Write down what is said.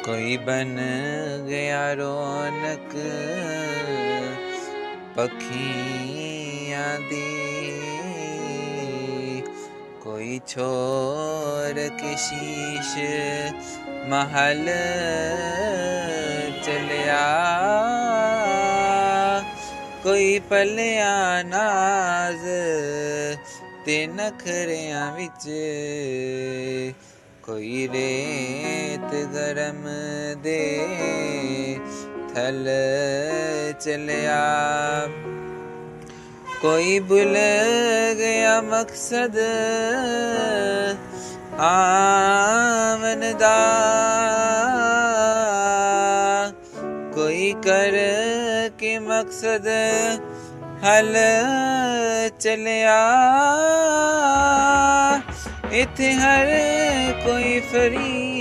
कोई बन गया रौनक पखियां दी, कोई छोर के शीश महल चलिया, कोई पलिया नाज ते नखरियां विच, कोई रेत गरम दे थल चलिया, कोई भुल गया मकसद आमन दा, कोई कर के मकसद हल चलिया, इत्थे हर कोई फरीद